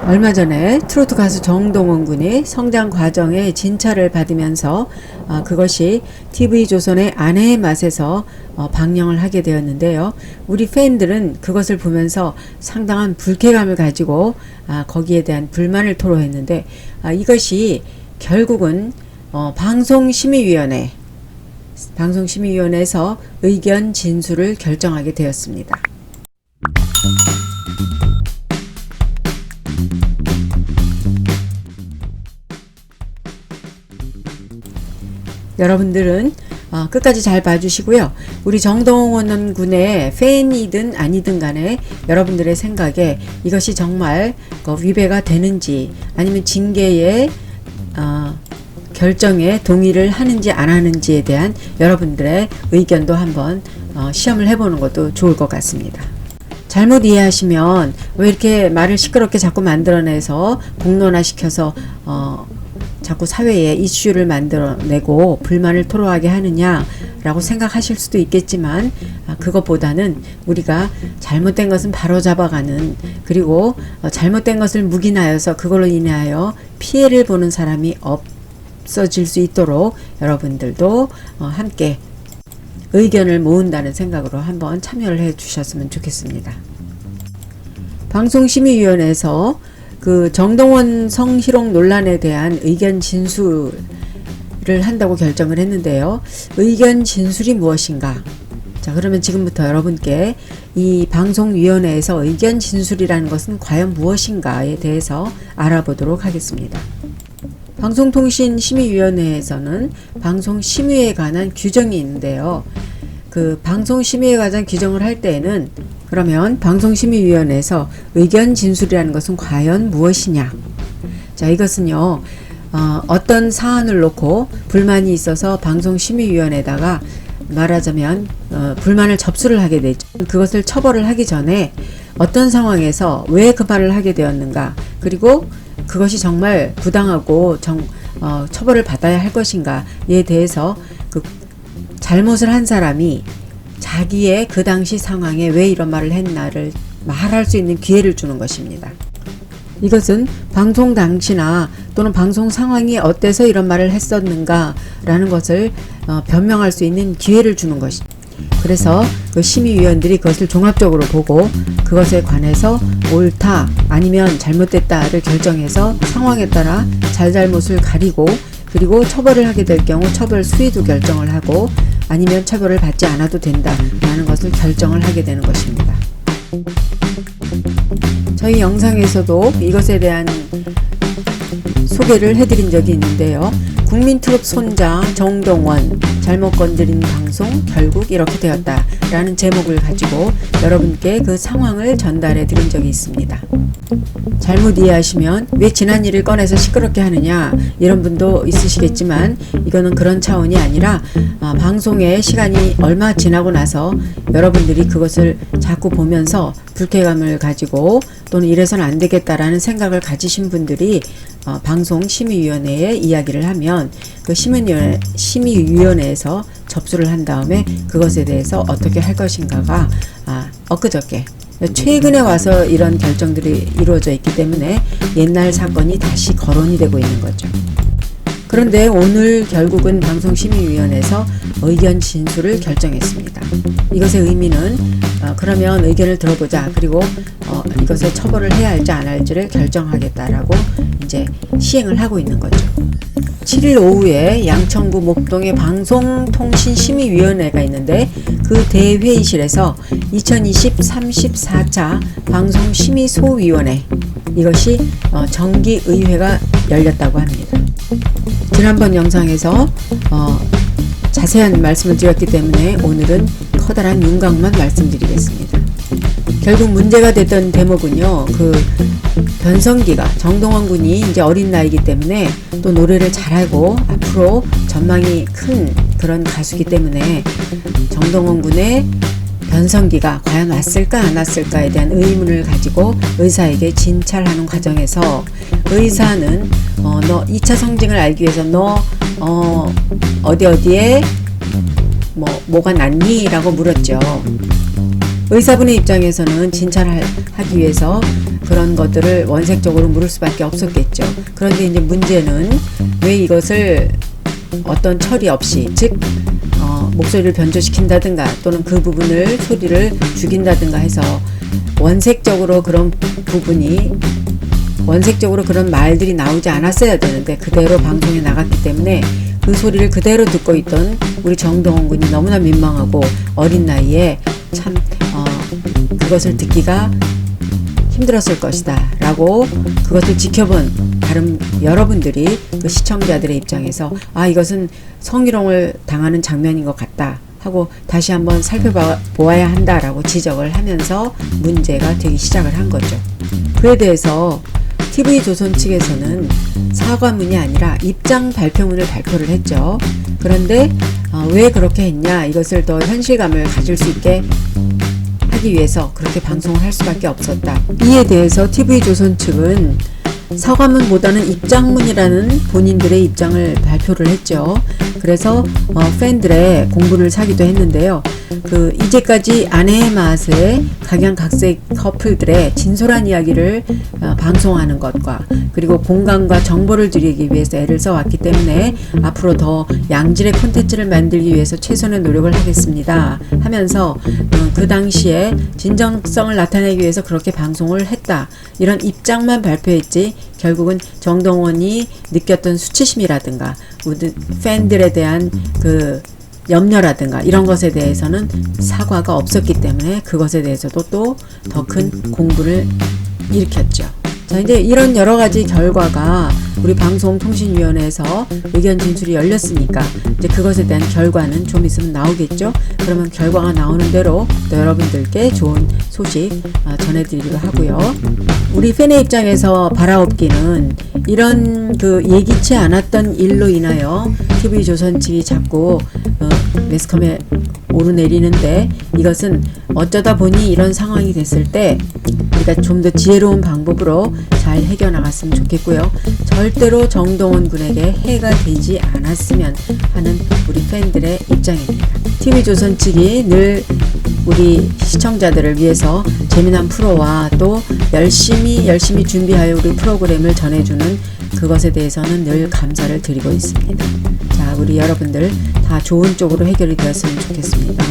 얼마 전에 트로트 가수 정동원 군이 성장 과정에 진찰을 받으면서 그것이 TV조선의 아내의 맛에서 방영을 하게 되었는데요. 우리 팬들은 그것을 보면서 상당한 불쾌감을 가지고 거기에 대한 불만을 토로했는데 이것이 결국은 방송심의위원회에서 의견 진술을 결정하게 되었습니다. 여러분들은 끝까지 잘 봐주시고요. 우리 정동원 군의 팬이든 아니든 간에 여러분들의 생각에 이것이 정말 위배가 되는지 아니면 징계의 결정에 동의를 하는지 안 하는지에 대한 여러분들의 의견도 한번 시험을 해보는 것도 좋을 것 같습니다. 잘못 이해하시면 왜 이렇게 말을 시끄럽게 자꾸 만들어내서 공론화시켜서 자꾸 사회에 이슈를 만들어내고 불만을 토로하게 하느냐라고 생각하실 수도 있겠지만 그것보다는 우리가 잘못된 것은 바로 잡아가는, 그리고 잘못된 것을 묵인하여서 그걸로 인하여 피해를 보는 사람이 없어질 수 있도록 여러분들도 함께 의견을 모은다는 생각으로 한번 참여를 해 주셨으면 좋겠습니다. 방송심의위원회에서 그 정동원 성희롱 논란에 대한 의견 진술을 한다고 결정을 했는데요. 의견 진술이 무엇인가? 자, 그러면 지금부터 여러분께 이 방송위원회에서 의견 진술이라는 것은 과연 무엇인가에 대해서 알아보도록 하겠습니다. 방송통신심의위원회에서는 방송심의에 관한 규정이 있는데요. 그 방송심의에 관한 규정을 할 때에는 그러면 방송심의위원회에서 의견 진술이라는 것은 과연 무엇이냐? 자, 이것은요, 어떤 사안을 놓고 불만이 있어서 방송심의위원회에다가 말하자면 불만을 접수를 하게 되죠. 그것을 처벌을 하기 전에 어떤 상황에서 왜 그 말을 하게 되었는가, 그리고 그것이 정말 부당하고 처벌을 받아야 할 것인가에 대해서 그 잘못을 한 사람이 자기의 그 당시 상황에 왜 이런 말을 했나를 말할 수 있는 기회를 주는 것입니다. 이것은 방송 당시나 또는 방송 상황이 어때서 이런 말을 했었는가 라는 것을 변명할 수 있는 기회를 주는 것입니다. 그래서 그 심의위원들이 그것을 종합적으로 보고 그것에 관해서 옳다 아니면 잘못됐다를 결정해서 상황에 따라 잘잘못을 가리고, 그리고 처벌을 하게 될 경우 처벌 수위도 결정을 하고 아니면 처벌을 받지 않아도 된다라는 것을 결정을 하게 되는 것입니다. 저희 영상에서도 이것에 대한 소개를 해드린 적이 있는데요. 국민트롯 손장 정동원 잘못 건드린 방송 결국 이렇게 되었다 라는 제목을 가지고 여러분께 그 상황을 전달해 드린 적이 있습니다. 잘못 이해하시면 왜 지난 일을 꺼내서 시끄럽게 하느냐 이런 분도 있으시겠지만 이거는 그런 차원이 아니라 방송의 시간이 얼마 지나고 나서 여러분들이 그것을 자꾸 보면서 불쾌감을 가지고 또는 이래서는 안 되겠다라는 생각을 가지신 분들이 방송심의위원회에 이야기를 하면 그 심의위원회에서 접수를 한 다음에 그것에 대해서 어떻게 할 것인가가 엊그저께 최근에 와서 이런 결정들이 이루어져 있기 때문에 옛날 사건이 다시 거론이 되고 있는 거죠. 그런데 오늘 결국은 방송심의위원회에서 의견 진술을 결정했습니다. 이것의 의미는 그러면 의견을 들어보자, 그리고 이것에 처벌을 해야 할지 안 할지를 결정하겠다라고 이제 시행을 하고 있는 거죠. 7일 오후에 양천구 목동에 방송통신심의위원회가 있는데 그 대회의실에서 2020 34차 방송심의소위원회 이것이 정기의회가 열렸다고 합니다. 지난번 영상에서 자세한 말씀을 드렸기 때문에 오늘은 커다란 윤곽만 말씀드리겠습니다. 결국 문제가 됐던 대목은요, 그 변성기가 정동원 군이 이제 어린 나이기 때문에 또 노래를 잘하고 앞으로 전망이 큰 그런 가수기 때문에 정동원 군의 변성기가 과연 왔을까 안 왔을까에 대한 의문을 가지고 의사에게 진찰하는 과정에서 의사는 너 2차 성징을 알기 위해서 너 어디에 뭐가 났니? 라고 물었죠. 의사분의 입장에서는 진찰하기 위해서 그런 것들을 원색적으로 물을 수밖에 없었겠죠. 그런데 이제 문제는 왜 이것을 어떤 처리 없이, 즉 목소리를 변조시킨다든가 또는 그 부분을 소리를 죽인다든가 해서 원색적으로 그런 말들이 나오지 않았어야 되는데 그대로 방송에 나갔기 때문에 그 소리를 그대로 듣고 있던 우리 정동원 군이 너무나 민망하고 어린 나이에 참 그것을 듣기가 힘들었을 것이다 라고 그것을 지켜본 다른 여러분들이 그 시청자들의 입장에서 이것은 성희롱을 당하는 장면인 것 같다 하고 다시 한번 살펴보아야 한다라고 지적을 하면서 문제가 되기 시작을 한 거죠. 그에 대해서 TV조선 측에서는 사과문이 아니라 입장 발표문을 발표를 했죠. 그런데 왜 그렇게 했냐, 이것을 더 현실감을 가질 수 있게 하기 위해서 그렇게 방송을 할 수밖에 없었다. 이에 대해서 TV조선 측은 사과문보다는 입장문이라는 본인들의 입장을 발표를 했죠. 그래서 팬들의 공분을 사기도 했는데요. 이제까지 아내의 맛에 각양각색 커플들의 진솔한 이야기를 방송하는 것과 그리고 공감과 정보를 드리기 위해서 애를 써왔기 때문에 앞으로 더 양질의 콘텐츠를 만들기 위해서 최선의 노력을 하겠습니다 하면서 그 당시에 진정성을 나타내기 위해서 그렇게 방송을 했다, 이런 입장만 발표했지 결국은 정동원이 느꼈던 수치심이라든가 팬들에 대한 그 염려라든가 이런 것에 대해서는 사과가 없었기 때문에 그것에 대해서도 또 더 큰 공분을 일으켰죠. 자, 이제 이런 여러 가지 결과가 우리 방송통신위원회에서 의견 진술이 열렸으니까 이제 그것에 대한 결과는 좀 있으면 나오겠죠. 그러면 결과가 나오는 대로 또 여러분들께 좋은 소식 전해드리기로 하고요. 우리 팬의 입장에서 바라옵기는 이런 예기치 않았던 일로 인하여 TV조선 측이 자꾸 매스컴에 오르내리는데, 이것은 어쩌다 보니 이런 상황이 됐을 때 우리가 좀 더 지혜로운 방법으로 잘 해결나갔으면 좋겠고요. 절대로 정동원 군에게 해가 되지 않았으면 하는 우리 팬들의 입장입니다. TV조선 측이 늘 우리 시청자들을 위해서 재미난 프로와 또 열심히 준비하여 우리 프로그램을 전해주는 그것에 대해서는 늘 감사를 드리고 있습니다. 자, 우리 여러분들 다 좋은 쪽으로 해결이 되었으면 좋겠습니다.